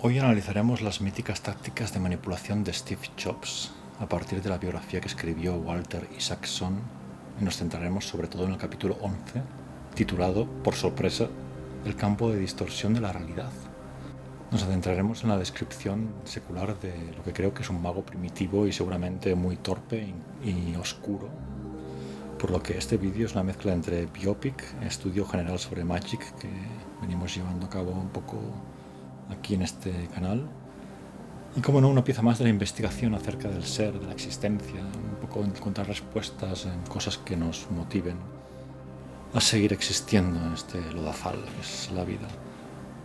Hoy analizaremos las míticas tácticas de manipulación de Steve Jobs a partir de la biografía que escribió Walter Isaacson y nos centraremos sobre todo en el capítulo 11, titulado, por sorpresa, El campo de distorsión de la realidad. Nos adentraremos en la descripción secular de lo que creo que es un mago primitivo y seguramente muy torpe y oscuro, por lo que este vídeo es una mezcla entre biopic, estudio general sobre Magic que venimos llevando a cabo un poco aquí en este canal, y como no, una pieza más de la investigación acerca del ser, de la existencia, un poco encontrar respuestas en cosas que nos motiven a seguir existiendo en este lodazal que es la vida.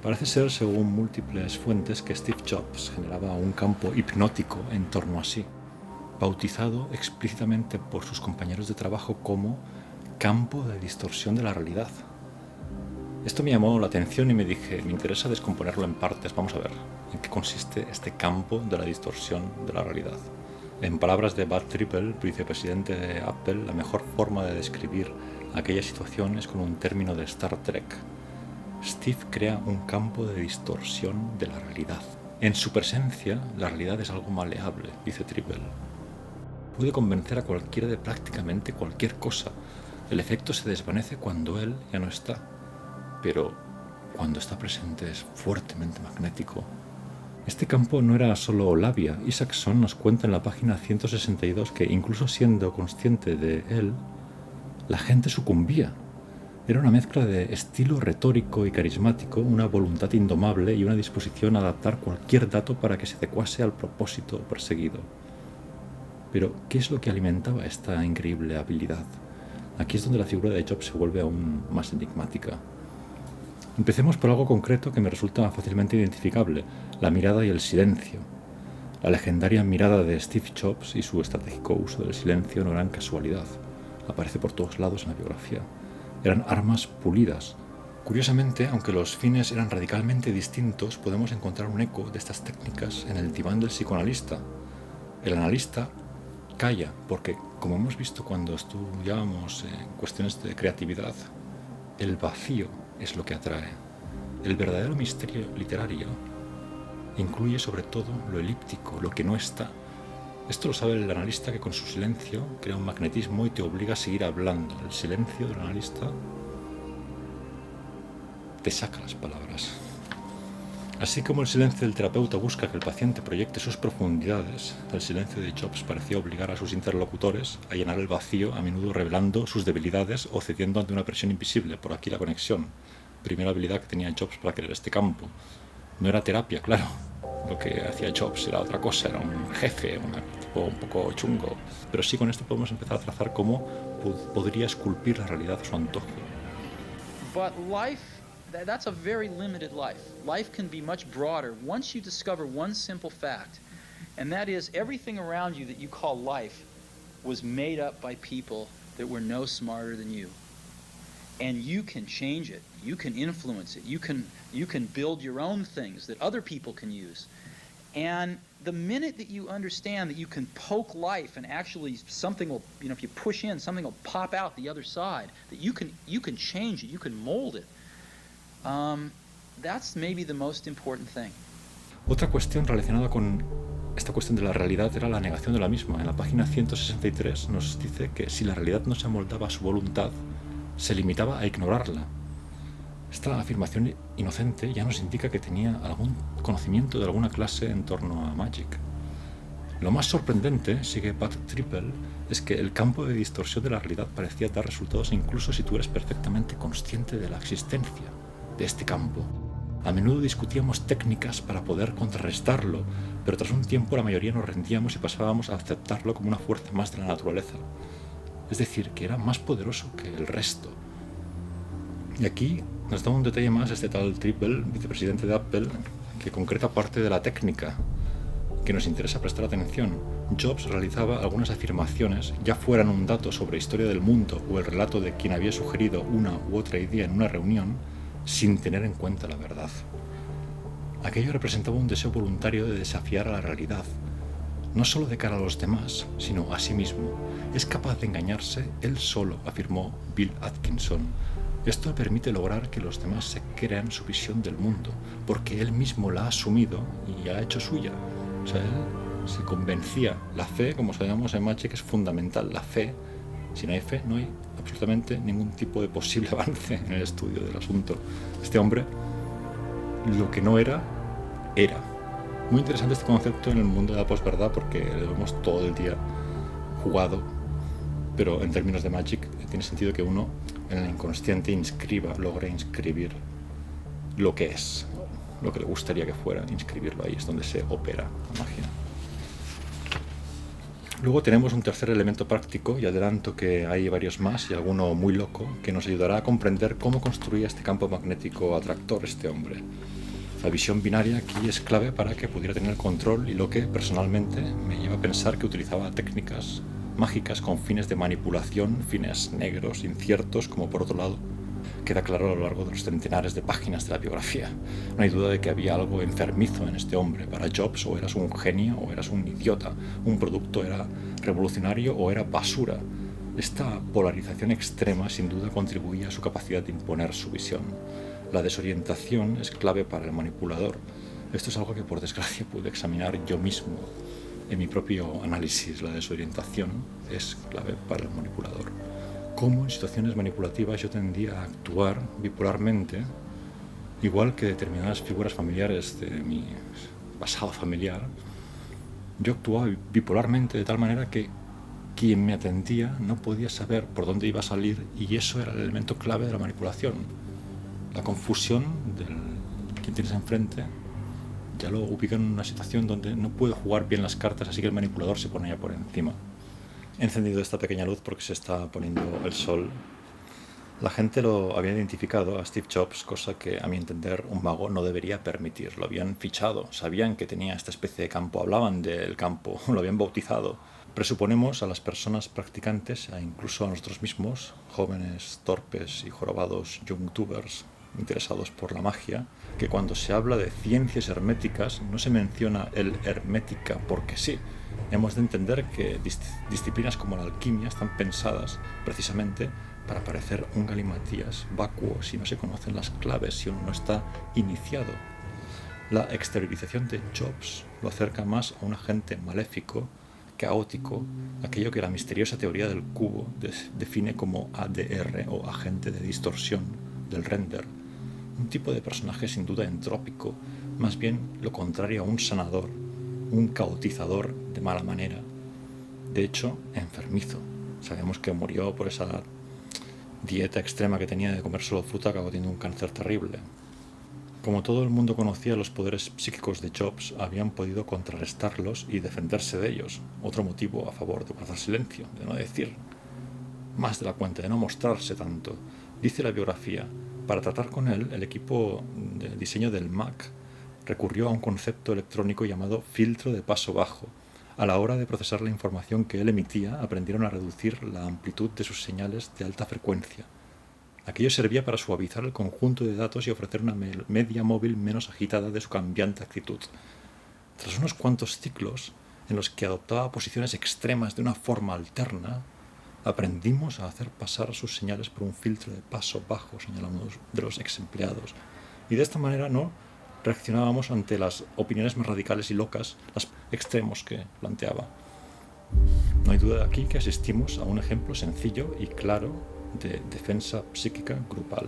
Parece ser, según múltiples fuentes, que Steve Jobs generaba un campo hipnótico en torno a sí, bautizado explícitamente por sus compañeros de trabajo como campo de distorsión de la realidad. Esto me llamó la atención y me dije, me interesa descomponerlo en partes, vamos a ver en qué consiste este campo de la distorsión de la realidad. En palabras de Bud Tribble, vicepresidente de Apple, la mejor forma de describir aquella situación es con un término de Star Trek. Steve crea un campo de distorsión de la realidad. En su presencia, la realidad es algo maleable, dice Tribble. Puede convencer a cualquiera de prácticamente cualquier cosa. El efecto se desvanece cuando él ya no está, pero cuando está presente es fuertemente magnético. Este campo no era solo labia. Isaacson nos cuenta en la página 162 que incluso siendo consciente de él, la gente sucumbía. Era una mezcla de estilo retórico y carismático, una voluntad indomable y una disposición a adaptar cualquier dato para que se adecuase al propósito perseguido. Pero, ¿qué es lo que alimentaba esta increíble habilidad? Aquí es donde la figura de Jobs se vuelve aún más enigmática. Empecemos por algo concreto que me resulta fácilmente identificable, la mirada y el silencio. La legendaria mirada de Steve Jobs y su estratégico uso del silencio no eran casualidad. Aparece por todos lados en la biografía. Eran armas pulidas. Curiosamente, aunque los fines eran radicalmente distintos, podemos encontrar un eco de estas técnicas en el diván del psicoanalista. El analista calla porque, como hemos visto cuando estudiábamos cuestiones de creatividad, el vacío es lo que atrae. El verdadero misterio literario incluye sobre todo lo elíptico, lo que no está. Esto lo sabe el analista, que con su silencio crea un magnetismo y te obliga a seguir hablando. El silencio del analista te saca las palabras. Así como el silencio del terapeuta busca que el paciente proyecte sus profundidades, el silencio de Jobs parecía obligar a sus interlocutores a llenar el vacío, a menudo revelando sus debilidades o cediendo ante una presión invisible. Por aquí la conexión. Primera habilidad que tenía Jobs para crear este campo. No era terapia, claro. Lo que hacía Jobs era otra cosa, era un jefe, un tipo un poco chungo. Pero sí, con esto podemos empezar a trazar cómo podría esculpir la realidad a su antojo. But life, that's a very limited life. Life can be much broader once you discover one simple fact, and that is everything around you that you call life was made up by people that were no smarter than you. And you can change it, you can influence it, you can build your own things that other people can use. And the minute that you understand that you can poke life and actually something will, if you push in, something will pop out the other side, that you can change it, you can mold it. That's maybe the most important thing. Otra cuestión relacionada con esta cuestión de la realidad era la negación de la misma. En la página 163 nos dice que si la realidad no se amoldaba a su voluntad, se limitaba a ignorarla. Esta afirmación inocente ya nos indica que tenía algún conocimiento de alguna clase en torno a Magic. Lo más sorprendente, sigue Bud Tribble, es que el campo de distorsión de la realidad parecía dar resultados incluso si tú eres perfectamente consciente de la existencia de este campo. A menudo discutíamos técnicas para poder contrarrestarlo, pero tras un tiempo la mayoría nos rendíamos y pasábamos a aceptarlo como una fuerza más de la naturaleza. Es decir, que era más poderoso que el resto. Y aquí nos da un detalle más este tal Tribble, vicepresidente de Apple, que concreta parte de la técnica que nos interesa prestar atención. Jobs realizaba algunas afirmaciones, ya fueran un dato sobre historia del mundo o el relato de quien había sugerido una u otra idea en una reunión, sin tener en cuenta la verdad. Aquello representaba un deseo voluntario de desafiar a la realidad, no solo de cara a los demás, sino a sí mismo. Es capaz de engañarse él solo, afirmó Bill Atkinson, Esto permite lograr que los demás se crean su visión del mundo, porque él mismo la ha asumido y ha hecho suya. O sea, él se convencía. La fe, como sabemos en Magic, es fundamental. La fe, si no hay fe, no hay absolutamente ningún tipo de posible avance en el estudio del asunto. Este hombre, lo que no era, era. Muy interesante este concepto en el mundo de la posverdad, porque lo vemos todo el día jugado, pero en términos de Magic tiene sentido que uno en el inconsciente logre inscribir lo que es, lo que le gustaría que fuera, inscribirlo ahí, es donde se opera la magia. Luego tenemos un tercer elemento práctico, y adelanto que hay varios más, y alguno muy loco, que nos ayudará a comprender cómo construía este campo magnético atractor este hombre. La visión binaria aquí es clave para que pudiera tener control, y lo que personalmente me lleva a pensar que utilizaba técnicas mágicas con fines de manipulación, fines negros, inciertos, como por otro lado queda claro a lo largo de los centenares de páginas de la biografía. No hay duda de que había algo enfermizo en este hombre. Para Jobs, o eras un genio o eras un idiota. Un producto era revolucionario o era basura. Esta polarización extrema sin duda contribuía a su capacidad de imponer su visión. La desorientación es clave para el manipulador. Esto es algo que por desgracia pude examinar yo mismo en mi propio análisis. La desorientación es clave para el manipulador. Cómo en situaciones manipulativas yo tendía a actuar bipolarmente, igual que determinadas figuras familiares de mi pasado familiar. Yo actuaba bipolarmente de tal manera que quien me atendía no podía saber por dónde iba a salir, y eso era el elemento clave de la manipulación. La confusión del quien tienes enfrente ya lo ubica en una situación donde no puede jugar bien las cartas, así que el manipulador se pone ya por encima. He encendido esta pequeña luz porque se está poniendo el sol. La gente lo había identificado a Steve Jobs, cosa que a mi entender un mago no debería permitir. Lo habían fichado, sabían que tenía esta especie de campo, hablaban del campo, lo habían bautizado. Presuponemos a las personas practicantes, e incluso a nosotros mismos, jóvenes, torpes y jorobados youngtubers interesados por la magia, que cuando se habla de ciencias herméticas no se menciona el hermética porque sí. Hemos de entender que disciplinas como la alquimia están pensadas precisamente para parecer un galimatías vacuo si no se conocen las claves, si uno no está iniciado. La exteriorización de Jobs lo acerca más a un agente maléfico, caótico, aquello que la misteriosa teoría del cubo define como ADR, o agente de distorsión del render. Un tipo de personaje sin duda entrópico, más bien lo contrario a un sanador, un caotizador de mala manera. De hecho, enfermizo. Sabemos que murió por esa dieta extrema que tenía de comer solo fruta, acabó teniendo un cáncer terrible. Como todo el mundo conocía los poderes psíquicos de Jobs, habían podido contrarrestarlos y defenderse de ellos. Otro motivo a favor de guardar silencio, de no decir más de la cuenta, de no mostrarse tanto. Dice la biografía, para tratar con él, el equipo de diseño del Mac recurrió a un concepto electrónico llamado filtro de paso bajo. A la hora de procesar la información que él emitía, aprendieron a reducir la amplitud de sus señales de alta frecuencia. Aquello servía para suavizar el conjunto de datos y ofrecer una media móvil menos agitada de su cambiante actitud. Tras unos cuantos ciclos en los que adoptaba posiciones extremas de una forma alterna, aprendimos a hacer pasar sus señales por un filtro de paso bajo, señalamos de los ex empleados. Y de esta manera no reaccionábamos ante las opiniones más radicales y locas, los extremos que planteaba. No hay duda aquí que asistimos a un ejemplo sencillo y claro de defensa psíquica grupal.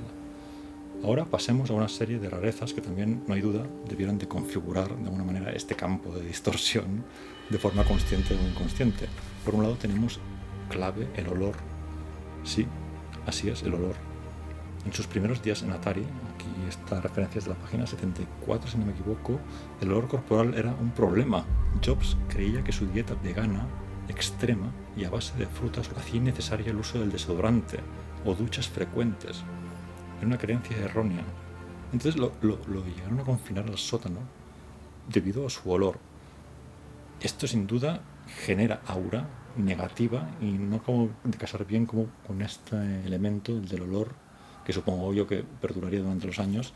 Ahora pasemos a una serie de rarezas que también, no hay duda, debieron de configurar de alguna manera este campo de distorsión de forma consciente o inconsciente. Por un lado tenemos clave el olor. Sí, así es, el olor. En sus primeros días en Atari, aquí esta referencia es de la página 74 si no me equivoco, el olor corporal era un problema. Jobs creía que su dieta vegana, extrema y a base de frutas hacía innecesario el uso del desodorante o duchas frecuentes. Era una creencia errónea. Entonces lo llegaron a confinar al sótano debido a su olor. Esto sin duda genera aura negativa y no acabo de casar bien como con este elemento del olor, que supongo yo que perduraría durante los años,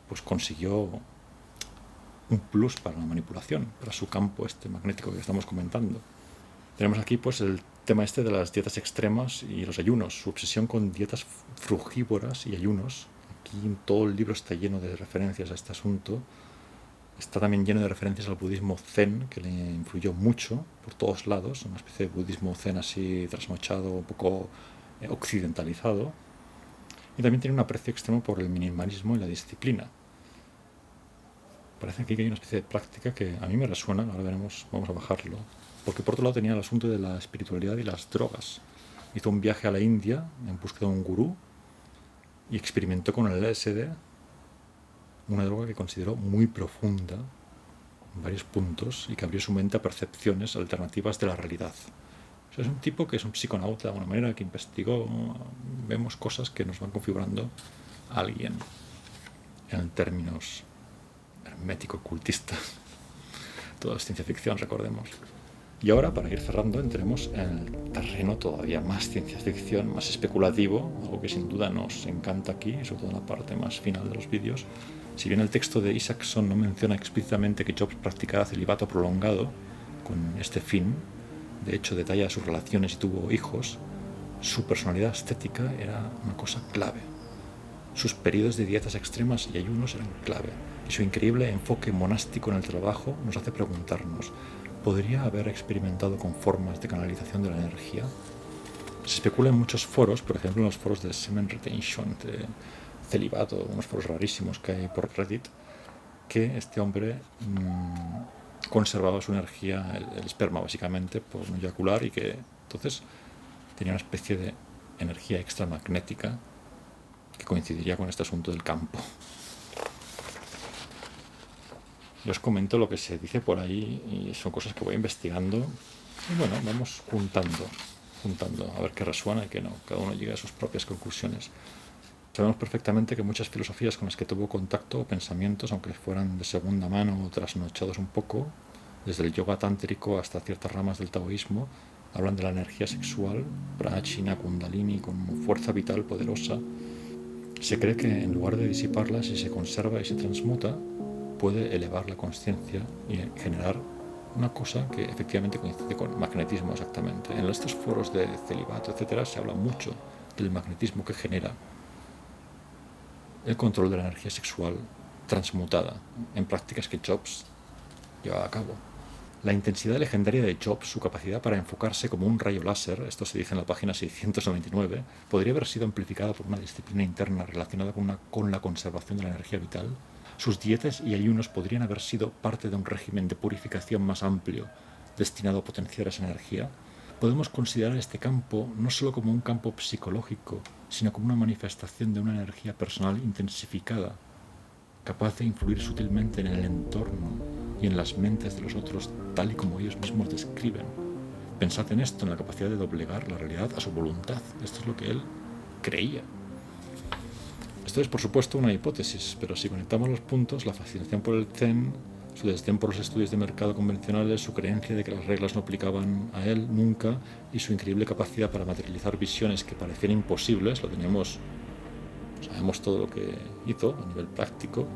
pues consiguió un plus para la manipulación, para su campo magnético que estamos comentando. Tenemos aquí pues el tema este de las dietas extremas y los ayunos, su obsesión con dietas frugívoras y ayunos. Aquí todo el libro está lleno de referencias a este asunto. Está también lleno de referencias al budismo zen, que le influyó mucho por todos lados, una especie de budismo zen así trasnochado, un poco occidentalizado. Y también tiene un aprecio extremo por el minimalismo y la disciplina. Parece aquí que hay una especie de práctica que a mí me resuena, ahora veremos, vamos a bajarlo. Porque por otro lado tenía el asunto de la espiritualidad y las drogas. Hizo un viaje a la India en busca de un gurú y experimentó con el LSD, una droga que consideró muy profunda en varios puntos y que abrió su mente a percepciones alternativas de la realidad. O sea, es un tipo que es un psiconauta de alguna manera, que investigó, vemos cosas que nos van configurando a alguien en términos hermético-ocultistas. Todo es ciencia ficción, recordemos. Y ahora, para ir cerrando, entremos en el terreno todavía más ciencia ficción, más especulativo, algo que sin duda nos encanta aquí, sobre todo en la parte más final de los vídeos. Si bien el texto de Isaacson no menciona explícitamente que Jobs practicara celibato prolongado con este fin, de hecho detalla sus relaciones y tuvo hijos, su personalidad estética era una cosa clave. Sus periodos de dietas extremas y ayunos eran clave, y su increíble enfoque monástico en el trabajo nos hace preguntarnos: ¿podría haber experimentado con formas de canalización de la energía? Se especula en muchos foros, por ejemplo en los foros de semen retention, de celibato, unos foros rarísimos que hay por Reddit, que este hombre conservaba su energía, el esperma básicamente, por no eyacular, y que entonces tenía una especie de energía extramagnética que coincidiría con este asunto del campo. Yo os comento lo que se dice por ahí y son cosas que voy investigando y bueno, vamos juntando a ver qué resuena y qué no. Cada uno llega a sus propias conclusiones. Sabemos perfectamente que muchas filosofías con las que tuvo contacto o pensamientos, aunque fueran de segunda mano o trasnochados un poco, desde el yoga tántrico hasta ciertas ramas del taoísmo, hablan de la energía sexual, prajna, kundalini, como fuerza vital poderosa. Se cree que en lugar de disiparla, si se conserva y se transmuta, puede elevar la conciencia y generar una cosa que efectivamente coincide con magnetismo exactamente. En estos foros de celibato, etcétera, se habla mucho del magnetismo que genera el control de la energía sexual transmutada en prácticas que Jobs llevaba a cabo. La intensidad legendaria de Jobs, su capacidad para enfocarse como un rayo láser, esto se dice en la página 699, podría haber sido amplificada por una disciplina interna relacionada con la conservación de la energía vital. Sus dietas y ayunos podrían haber sido parte de un régimen de purificación más amplio, destinado a potenciar esa energía. Podemos considerar este campo no solo como un campo psicológico, sino como una manifestación de una energía personal intensificada, capaz de influir sutilmente en el entorno y en las mentes de los otros, tal y como ellos mismos describen. Pensad en esto, en la capacidad de doblegar la realidad a su voluntad. Esto es lo que él creía. Esto es, por supuesto, una hipótesis, pero si conectamos los puntos, la fascinación por el Zen, su desdén por los estudios de mercado convencionales, su creencia de que las reglas no aplicaban a él nunca y su increíble capacidad para materializar visiones que parecían imposibles, sabemos todo lo que hizo a nivel práctico,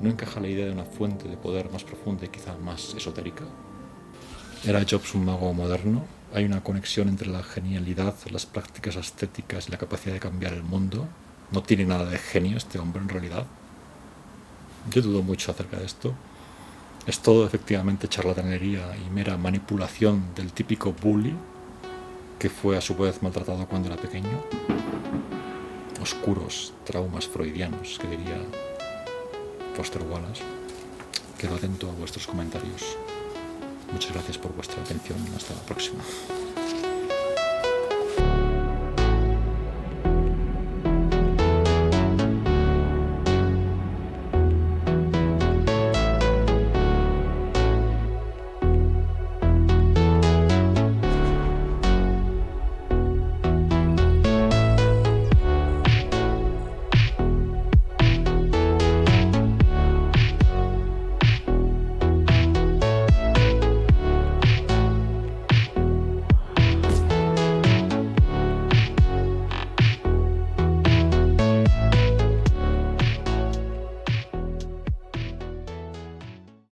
¿no encaja la idea de una fuente de poder más profunda y quizá más esotérica? ¿Era Jobs un mago moderno? ¿Hay una conexión entre la genialidad, las prácticas estéticas y la capacidad de cambiar el mundo? ¿No tiene nada de genio este hombre en realidad? Yo dudo mucho acerca de esto. Es todo efectivamente charlatanería y mera manipulación del típico bully que fue a su vez maltratado cuando era pequeño. Oscuros traumas freudianos, que diría Foster Wallace. Quedo atento a vuestros comentarios. Muchas gracias por vuestra atención. Hasta la próxima.